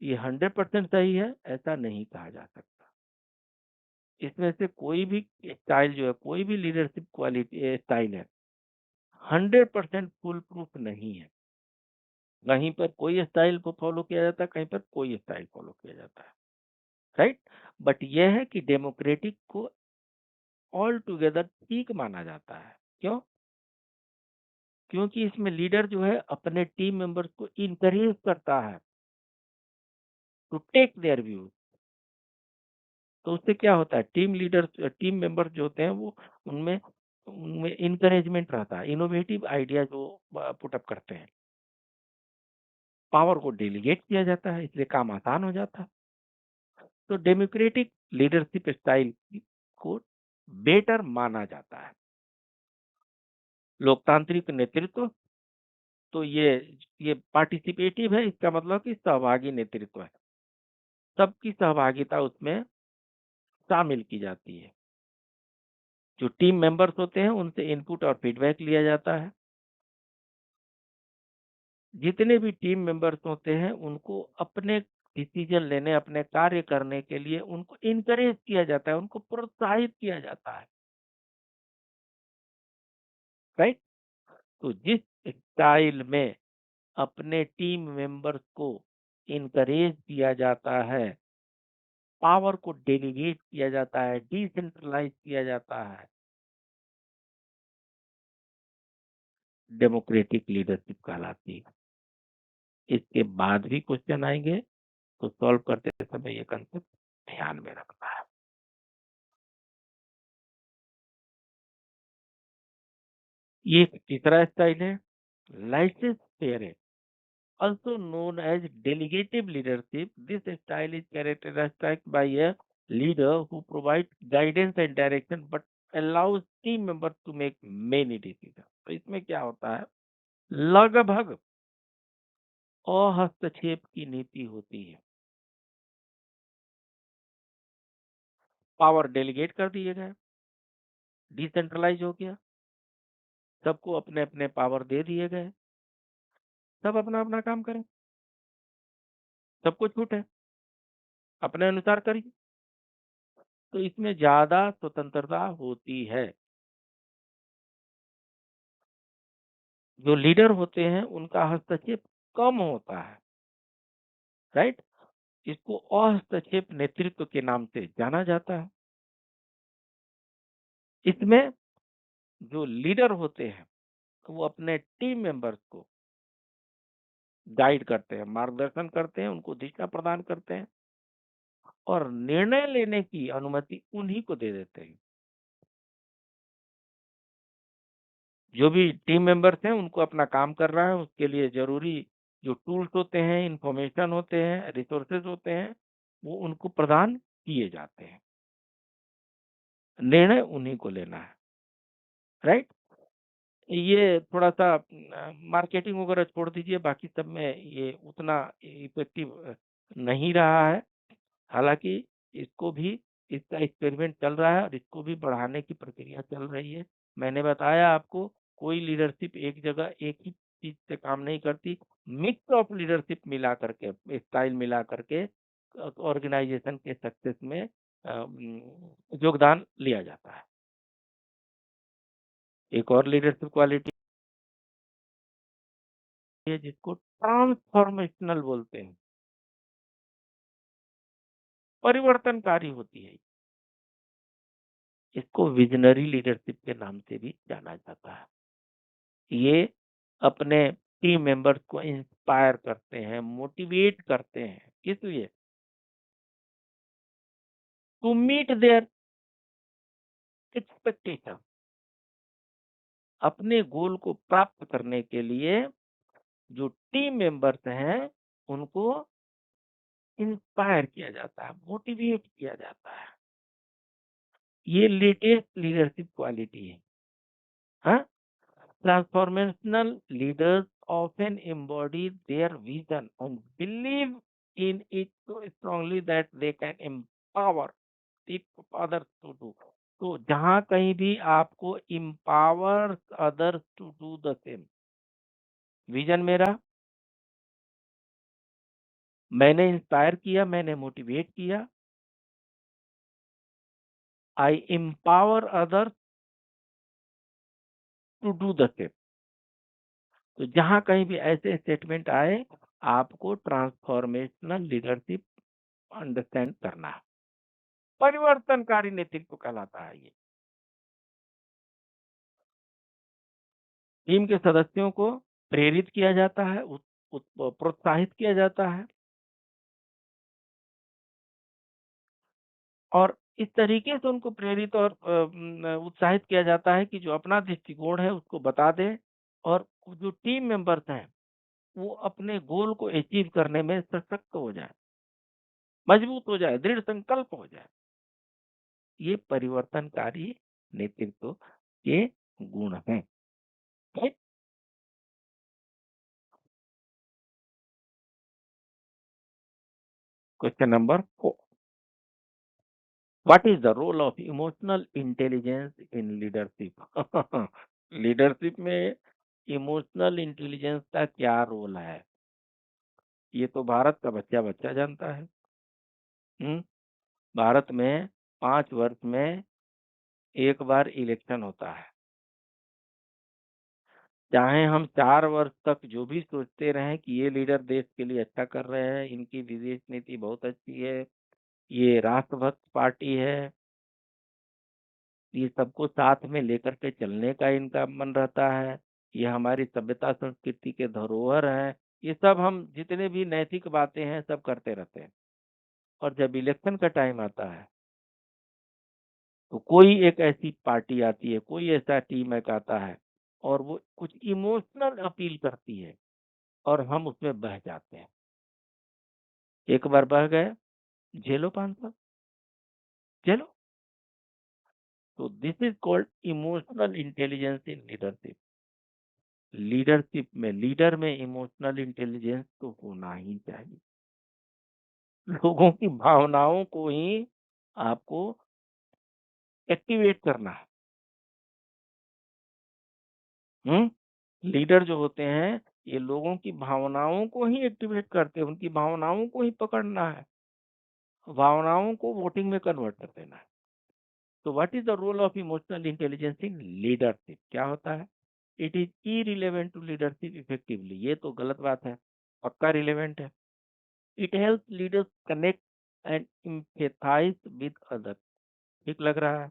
ये 100% सही है ऐसा नहीं कहा जा सकता। इसमें से कोई भी स्टाइल जो है, कोई भी लीडरशिप क्वालिटी स्टाइल है, 100% फुल प्रूफ नहीं है। कहीं पर कोई स्टाइल को फॉलो किया जाता है, कहीं पर कोई स्टाइल फॉलो किया जाता है, राइट। बट यह है कि डेमोक्रेटिक को ऑल टुगेदर ठीक माना जाता है। क्यों? क्योंकि इसमें लीडर जो है अपने टीम मेंबर्स को इंकरेज करता है टू टेक देयर व्यूज। तो उससे क्या होता है, टीम लीडर, टीम मेंबर्स जो होते हैं वो उनमें उनमें इनकरेजमेंट रहता है, इनोवेटिव आइडिया जो पुटअप करते हैं। पावर को डेलीगेट किया जाता है, इसलिए काम आसान हो जाता है। तो डेमोक्रेटिक लीडरशिप स्टाइल को बेटर माना जाता है। लोकतांत्रिक नेतृत्व, तो ये पार्टिसिपेटिव है, इसका मतलब कि सहभागी नेतृत्व है, सबकी सहभागिता उसमें शामिल की जाती है। जो टीम मेंबर्स होते हैं उनसे इनपुट और फीडबैक लिया जाता है। जितने भी टीम मेंबर्स होते हैं उनको अपने डिसीजन लेने, अपने कार्य करने के लिए उनको इनकरेज किया जाता है, उनको प्रोत्साहित किया जाता है, राइट। तो जिस स्टाइल में अपने टीम मेंबर्स को इनकरेज किया जाता है, पावर को डेलीगेट किया जाता है, डिसेंट्रलाइज किया जाता है, डेमोक्रेटिक लीडरशिप कहलाती है। इसके बाद भी क्वेश्चन आएंगे, तो सॉल्व करते समय ये कंसेप्ट ध्यान में रखना है। ये तीसरा स्टाइल है, laissez faire, also known as delegative leadership. This style is characterized by a leader who provides guidance and direction but allows team members to make many decisions. तो इसमें क्या होता है, लगभग अहस्तक्षेप की नीति होती है। पावर डेलीगेट कर दिए गए, डिसेंट्रलाइज हो गया, सबको अपने अपने पावर दे दिए गए, सब अपना अपना काम करें, सबको छूट है, अपने अनुसार करिए। तो इसमें ज्यादा स्वतंत्रता होती है। जो लीडर होते हैं उनका हस्तक्षेप कम होता है, राइट। इसको अहस्तक्षेप नेतृत्व के नाम से जाना जाता है। इसमें जो लीडर होते हैं वो अपने टीम मेंबर्स को गाइड करते हैं, मार्गदर्शन करते हैं, उनको दिशा प्रदान करते हैं और निर्णय लेने की अनुमति उन्हीं को दे देते हैं। जो भी टीम मेंबर्स हैं उनको अपना काम कर रहा है, उसके लिए जरूरी जो टूल्स होते हैं, इंफॉर्मेशन होते हैं, रिसोर्सेज होते हैं, वो उनको प्रदान किए जाते हैं। निर्णय उन्हीं को लेना है, राइट। ये थोड़ा-सा मार्केटिंग वगैरह छोड़ दीजिए, बाकी सब में ये उतना इफेक्टिव नहीं रहा है। हालाँकि इसको भी, इसका एक्सपेरिमेंट चल रहा है और इसको भी बढ़ाने की प्रक्रिया चल रही है। मैंने बताया आपको, कोई लीडरशिप एक जगह एक ही चीज़ से काम नहीं करती। मिक्स ऑफ लीडरशिप मिला करके, स्टाइल मिला करके ऑर्गेनाइजेशन के सक्सेस में योगदान लिया जाता है। एक और लीडरशिप क्वालिटी है जिसको ट्रांसफॉर्मेशनल बोलते हैं, परिवर्तनकारी होती है। इसको विजनरी लीडरशिप के नाम से भी जाना जाता है। ये अपने टीम मेंबर्स को इंस्पायर करते हैं, मोटिवेट करते हैं, किस लिए, टू मीट देयर एक्सपेक्टेशन, अपने गोल को प्राप्त करने के लिए जो टीम मेंबर्स हैं उनको इंस्पायर किया जाता है, मोटिवेट किया जाता है। ये लेटेस्ट लीडरशिप क्वालिटी है। हाँ, transformational leaders often embody their vision and believe in it so strongly that they can empower it others to do. तो जहां कहीं भी आपको empower others to do the same, vision मेरा, मैंने इंस्पायर किया, मैंने मोटिवेट किया, आई empower others to do the same। तो जहां कहीं भी ऐसे स्टेटमेंट आए, आपको ट्रांसफॉर्मेशनल लीडरशिप अंडरस्टैंड करना है। परिवर्तनकारी नेतृत्व कहलाता है ये। टीम के सदस्यों को प्रेरित किया जाता है, प्रोत्साहित किया जाता है और इस तरीके से उनको प्रेरित और उत्साहित किया जाता है कि जो अपना दृष्टिकोण है उसको बता दें, और जो टीम मेंबर्स हैं वो अपने गोल को अचीव करने में सशक्त हो जाए, मजबूत हो जाए, दृढ़ संकल्प हो जाए। ये परिवर्तनकारी नेतृत्व के गुण हैं। Right. Question number 4, what is the role of emotional intelligence in leadership? Leadership में इमोशनल इंटेलिजेंस का क्या रोल है? ये तो भारत का बच्चा बच्चा जानता है। हम्म। भारत में 5 वर्ष में एक बार इलेक्शन होता है। चाहे हम 4 वर्ष तक जो भी सोचते रहें कि ये लीडर देश के लिए अच्छा कर रहे हैं, इनकी विदेश नीति बहुत अच्छी है, ये राष्ट्रभक्त पार्टी है, ये सबको साथ में लेकर के चलने का इनका मन रहता है, ये हमारी सभ्यता संस्कृति के धरोहर हैं, ये सब हम जितने भी नैतिक बातें हैं सब करते रहते हैं। और जब इलेक्शन का टाइम आता है तो कोई एक ऐसी पार्टी आती है, कोई ऐसा टीम एक आता है और वो कुछ इमोशनल अपील करती है और हम उसमें बह जाते हैं। एक बार बह गए, झेलो 5 साल, झेलो। तो this is called emotional intelligence in leadership. Leadership में, लीडर में इमोशनल इंटेलिजेंस तो होना ही चाहिए। लोगों की भावनाओं को ही आपको एक्टिवेट करना है। लीडर जो होते हैं ये लोगों की भावनाओं को ही एक्टिवेट करते हैं, उनकी भावनाओं को ही पकड़ना है, भावनाओं को वोटिंग में कन्वर्ट कर देना है। तो what is the role of emotional intelligence in leadership? क्या होता है? It is irrelevant to leadership effectively. ये तो गलत बात है, पक्का रिलेवेंट है। It help leaders connect and empathize with other. ठीक लग रहा है?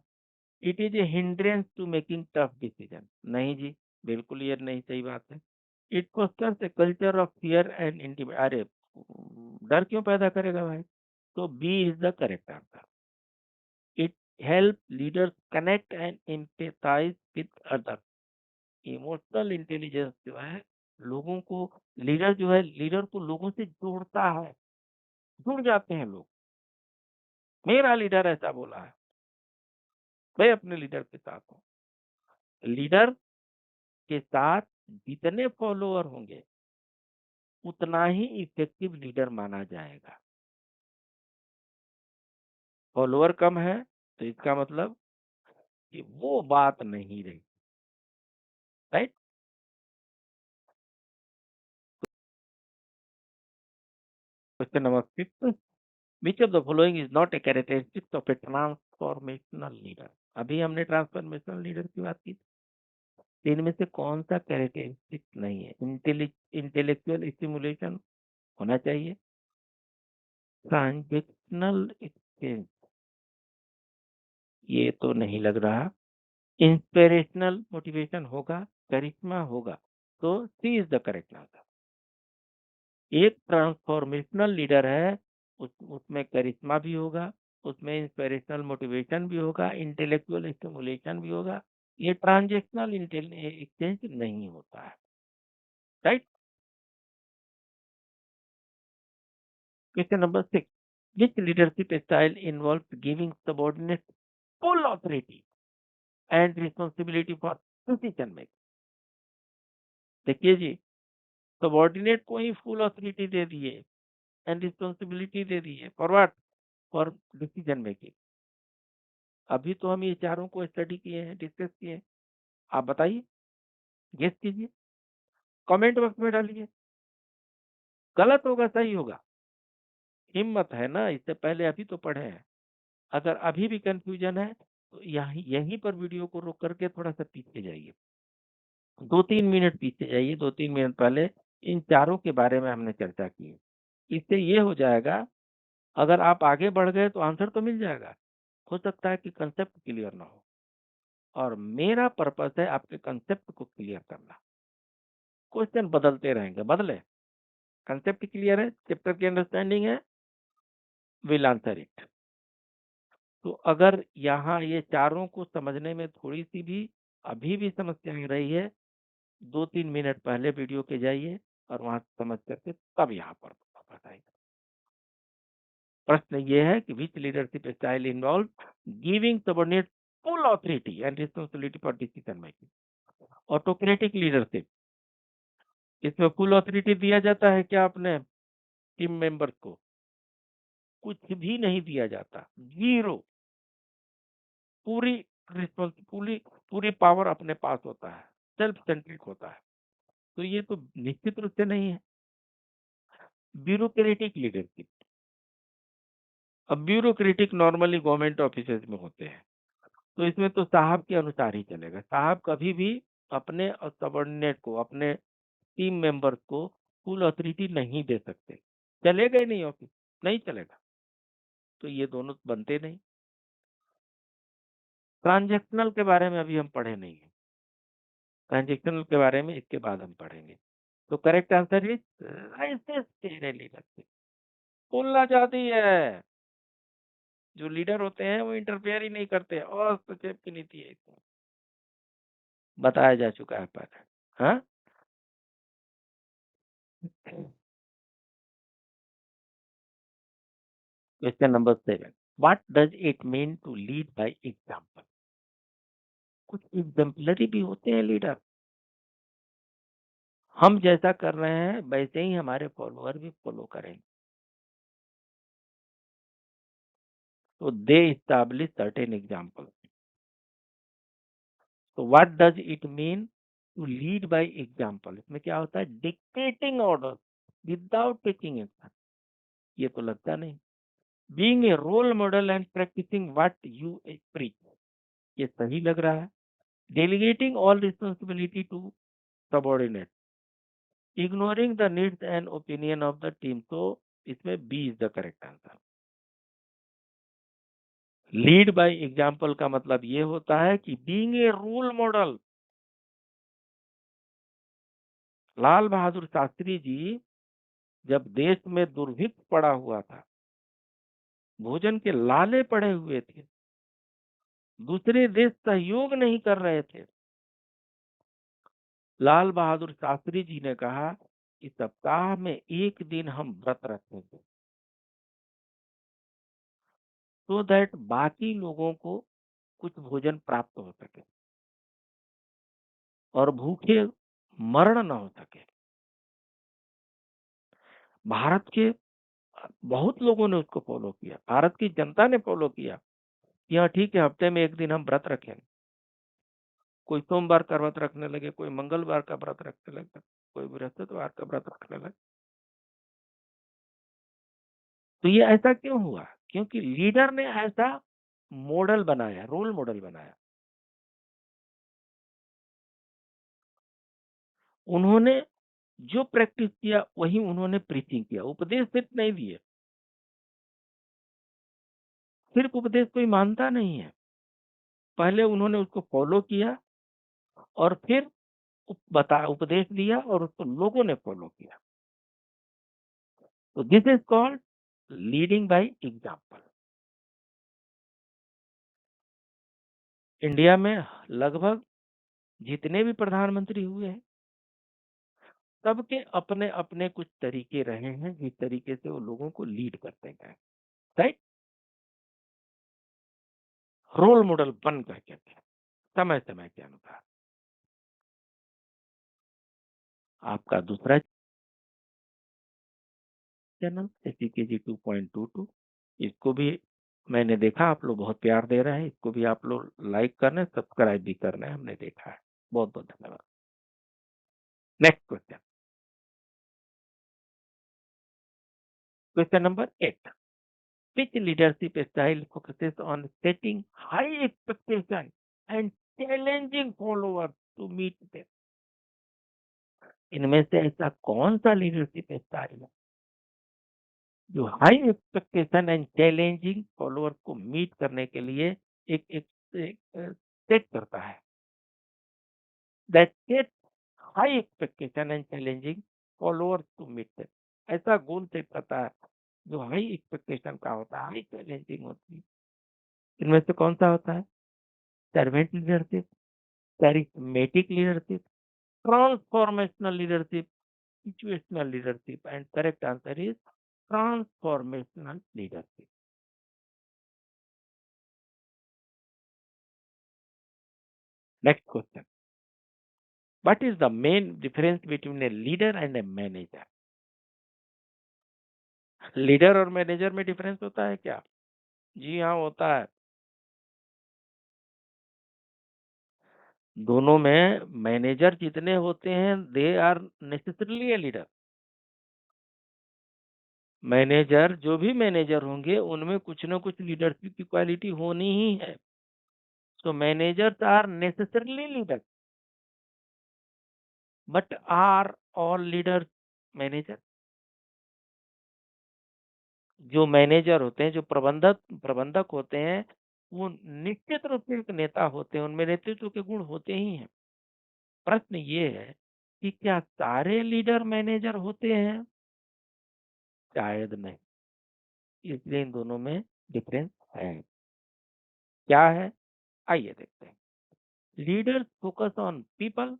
It is a hindrance to making tough decision. नहीं जी, बिल्कुल ये नहीं सही बात है। It fosters a culture of fear and intimate. अरे डर क्यों पैदा करेगा भाई? तो B is the correct answer. It help leaders connect and empathize with other. Emotional intelligence जो है लोगों को, लीडर जो है, लीडर को लोगों से जोड़ता है, जुड़ जाते हैं लोग। मेरा लीडर ऐसा बोला है, मैं अपने लीडर के साथ हूँ। लीडर के साथ जितने फॉलोअर होंगे उतना ही इफेक्टिव लीडर माना जाएगा। फॉलोअर कम है तो इसका मतलब कि वो बात नहीं रही। Right. Question number 5, which of the following is not a characteristics of A transformational leader? अभी हमने ट्रांसफॉर्मेशनल लीडर की बात की थी। इनमें से कौन सा कैरेक्टरिस्टिक नहीं है? इंटेलेक्चुअल स्टिमुलेशन होना चाहिए, ट्रांजेक्शनल एक्सचेंज ये तो नहीं लग रहा, इंस्पिरेशनल मोटिवेशन होगा, करिश्मा होगा। तो C is the correct answer. एक ट्रांसफॉर्मेशनल लीडर है, उसमें करिश्मा भी होगा, उसमें इंस्पिरेशनल मोटिवेशन भी होगा, इंटेलेक्चुअल स्टिमुलेशन भी होगा। ये ट्रांजेक्शनल एक्सचेंज नहीं होता है। Right. Question number 6, which leadership style involve giving subordinate full authority and responsibility for decision making? देखिए जी, सबॉर्डिनेट को ही फुल ऑथोरिटी दे दिए एंड रिस्पॉन्सिबिलिटी दे दी है for what? For decision making. अभी तो हम ये चारों को स्टडी किए हैं, डिस्कस किए हैं। आप बताइए, गेस कीजिए, कमेंट बॉक्स में डालिए। गलत होगा सही होगा? हिम्मत है ना, इससे पहले अभी तो पढ़े हैं। अगर अभी भी कंफ्यूजन है तो यहीं यहीं पर वीडियो को रोक करके थोड़ा सा पीछे जाइए, 2-3 मिनट पीछे जाइए। 2-3 मिनट पहले इन चारों के बारे में हमने चर्चा की है। इससे ये हो जाएगा, अगर आप आगे बढ़ गए तो आंसर तो मिल जाएगा। हो सकता है कि कंसेप्ट क्लियर ना हो, और मेरा पर्पस है आपके कंसेप्ट को क्लियर करना। क्वेश्चन बदलते रहेंगे, बदले। कंसेप्ट क्लियर है, चैप्टर की अंडरस्टैंडिंग है, विल आंसर इट। तो अगर यहाँ ये चारों को समझने में थोड़ी-सी भी अभी भी समस्या आ रही है, 2-3 मिनट पहले वीडियो के जाइए और वहाँ समझ करके तब यहाँ पर वापस आइए। प्रश्न ये है कि which leadership style involve giving subordinate full authority and responsibility for decision making. Autocratic leadership, इसमें फुल ऑथॉरिटी दिया जाता है क्या अपने टीम मेंबर्स को? कुछ भी नहीं दिया जाता, ज़ीरो। पूरी पूरी पूरी पावर अपने पास होता है, सेल्फ सेंट्रिक होता है। तो ये तो निश्चित रूप से नहीं है। ब्यूरोक्रेटिक लीडरशिप, अब ब्यूरोक्रेटिक नॉर्मली गवर्नमेंट ऑफिसेज में होते हैं, तो इसमें तो साहब के अनुसार ही चलेगा। साहब कभी भी अपने सबॉर्डिनेट को, अपने टीम मेंबर्स को फुल अथॉरिटी नहीं दे सकते। चलेगा ही नहीं ऑफिस, नहीं चलेगा। तो ये दोनों बनते नहीं। ट्रांजैक्शनल के बारे में अभी हम पढ़े नहीं है। ट्रांजैक्शनल के बारे में इसके बाद हम पढ़ेंगे। तो correct answer is leadership. Full आजादी है। जो लीडर होते हैं वो इंटरफेयर ही नहीं करते, और हस्तक्षेप की नीति है इसमें। बताया जा चुका है पहले। हाँ, question number 7, what does it mean to lead by example? कुछ एग्जाम्पलरी भी होते हैं लीडर। हम जैसा कर रहे हैं वैसे ही हमारे फॉलोअर भी फॉलो करेंगे। तो दे एस्टैब्लिश सर्टेन एग्जांपल। तो what does it mean to lead by example? इसमें क्या होता है? Dictating order without taking action. ये तो लगता नहीं। Being a role model and practicing what you preach, ये सही लग रहा है। Delegating all responsibility to subordinate, ignoring the needs and opinion of the team. तो इसमें B is the correct answer. Lead by example का मतलब ये होता है कि being a role model. Lal Bahadur Shastri ji जब देश में दुर्भिक्ष पड़ा हुआ था, भोजन के लाले पड़े हुए थे, दूसरे देश सहयोग नहीं कर रहे थे, लाल बहादुर शास्त्री जी ने कहा कि सप्ताह में एक दिन हम व्रत रखेंगे, सो दैट बाकी लोगों को कुछ भोजन प्राप्त हो सके और भूखे मरण न हो सके। भारत के बहुत लोगों ने उसको फॉलो किया, भारत की जनता ने फॉलो किया कि हाँ ठीक है, हफ्ते में एक दिन हम व्रत रखेंगे। कोई सोमवार का व्रत रखने लगे, कोई मंगलवार का व्रत रखने लगे, कोई बृहस्पतिवार का व्रत रखने लगे। तो ये ऐसा क्यों हुआ? क्योंकि लीडर ने ऐसा मॉडल बनाया, रोल मॉडल बनाया। उन्होंने जो प्रैक्टिस किया वही उन्होंने प्रीचिंग किया, उपदेश सिर्फ नहीं दिए। सिर्फ उपदेश कोई मानता नहीं है, पहले उन्होंने उसको फॉलो किया और फिर उपदेश दिया और उसको लोगों ने फॉलो किया। तो this is called leading by example. India में लगभग जितने भी प्रधानमंत्री हुए हैं, सबके अपने अपने कुछ तरीके रहे हैं जिस तरीके से वो लोगों को लीड करते गए, राइट? रोल मॉडल बन करके समय समय के अनुसार। आपका दूसरा चैनल एसीकेजी 2.22, इसको भी मैंने देखा आप लोग बहुत प्यार दे रहे हैं, इसको भी आप लोग लाइक कर रहे हैं, सब्सक्राइब भी कर रहे हैं, हमने देखा है। बहुत बहुत धन्यवाद। Next question, question number 8, which leadership style focuses on setting high expectation and challenging followers to meet them? इनमें से ऐसा कौन सा लीडरशिप स्टाइल है जो high expectation and challenging followers को मीट करने के लिए एक एक, एक सेट करता है? That set high expectation and challenging followers to meet them. ऐसा गोल सेट करता है जो हाई एक्सपेक्टेशन का होता है, हाई चैलेंजिंग होती है, इनमें से कौन सा होता है? Servant leadership, charismatic leadership, transformational leadership, situational leadership, and correct answer is transformational leadership. Next question, what is the main difference between a leader and a manager? Leader और मैनेजर में डिफरेंस होता है क्या? जी हाँ, होता है। दोनों में मैनेजर जितने होते हैं they are necessarily a leader. Manager, जो भी मैनेजर होंगे उनमें कुछ ना कुछ लीडरशिप की क्वालिटी होनी ही है। So managers are necessarily leaders, but are all leaders manager? जो मैनेजर होते हैं, जो प्रबंधक प्रबंधक होते हैं, वो निश्चित रूप से एक नेता होते हैं, उनमें नेतृत्व के गुण होते ही हैं। प्रश्न ये है कि क्या सारे लीडर मैनेजर होते हैं? शायद नहीं। इसलिए इन दोनों में डिफरेंस है। क्या है? आइए देखते हैं। Leaders focus on people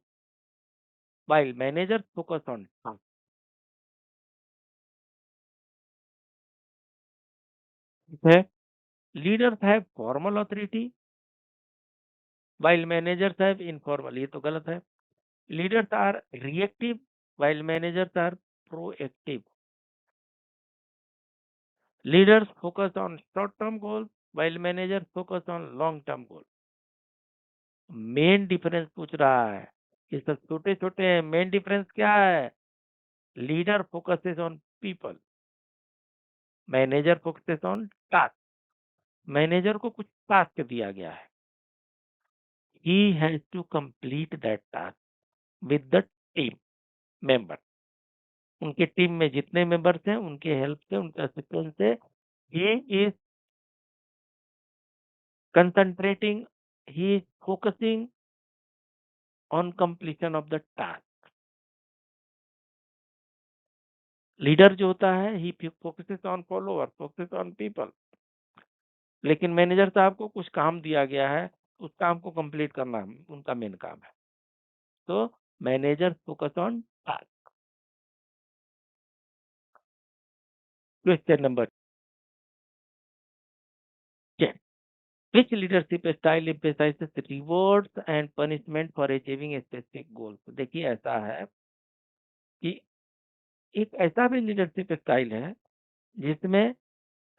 while managers focus on tasks. है, leaders have formal authority while managers have informal, ये तो गलत है। Leaders are reactive while managers are proactive. Leaders focus on short term goals while managers focus on long term goals. Main difference पूछ रहा है, ये सब छोटे छोटे हैं, मेन डिफरेंस क्या है? Leader focuses on people, manager focuses on task. Manager को कुछ टास्क दिया गया है, he has to complete that task with the team member। उनके टीम में जितने मेंबर्स हैं उनके हेल्प से, उनके असिस्टेंस से he is concentrating, he is focusing on completion of the task। Leader जो होता है he focuses on follower, focuses on people। लेकिन मैनेजर साहब को कुछ काम दिया गया है, उस काम को कंप्लीट करना उनका मेन काम है। तो manager focus on task. Question number 10, which leadership style emphasizes rewards and punishment for achieving a specific goal? तो देखिए ऐसा है कि एक ऐसा भी लीडरशिप स्टाइल है जिसमें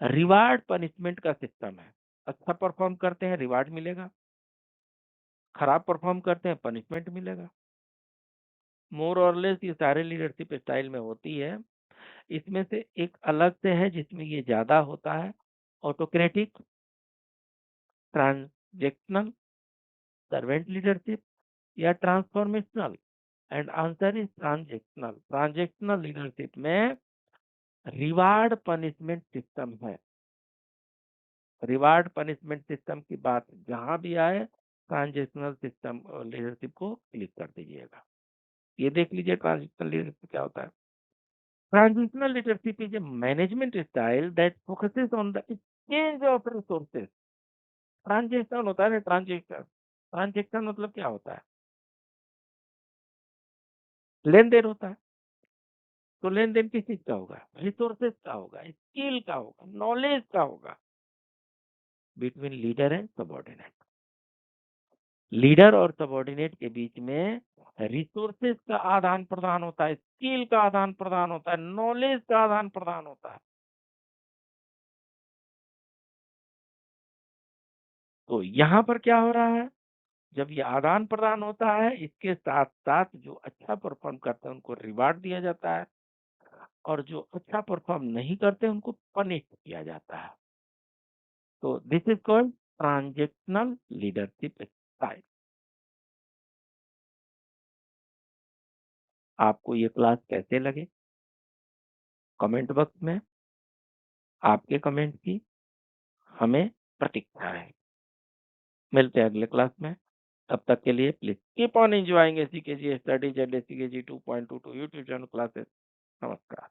रिवार्ड पनिशमेंट का सिस्टम है। अच्छा परफॉर्म करते हैं रिवार्ड मिलेगा, खराब परफॉर्म करते हैं पनिशमेंट मिलेगा। मोर और लेस ये सारे लीडरशिप स्टाइल में होती है। इसमें से एक अलग से है जिसमें ये ज्यादा होता है, ऑटोक्रेटिक, ट्रांजेक्शनल, सर्वेंट लीडरशिप या transformational. And answer is transactional. Transactional leadership में रिवार्ड पनिशमेंट सिस्टम है। रिवार्ड पनिशमेंट सिस्टम की बात जहां भी आए ट्रांजेक्शनल सिस्टम लीडरशिप को क्लिक कर दीजिएगा। ये देख लीजिए ट्रांजेक्शनल लीडरशिप क्या होता है। Transitional leadership is a management style that focuses on the exchange of resources. Transactional होता है ना, ट्रांजेक्शन, ट्रांजेक्शन मतलब क्या होता है? लेन देन होता है। तो लेन देन किस चीज का होगा? रिसोर्सेज का होगा, स्किल का होगा, नॉलेज का होगा, between leader and subordinate. Leader और सबॉर्डिनेट के बीच में रिसोर्सेज का आदान प्रदान होता है, स्किल का आदान प्रदान होता है, नॉलेज का आदान प्रदान होता है। तो यहाँ पर क्या हो रहा है? जब ये आदान प्रदान होता है, इसके साथ साथ जो अच्छा परफॉर्म करते हैं उनको रिवार्ड दिया जाता है, और जो अच्छा परफॉर्म नहीं करते उनको पनिश किया जाता है। तो this is called transactional leadership style. आपको ये क्लास कैसे लगे? कमेंट बॉक्स में आपके कमेंट की हमें प्रतीक्षा है। मिलते हैं अगले क्लास में। तब तक के लिए please keep on enjoying ACKG studies and ACKG 2.22 YouTube channel classes. नमस्कार।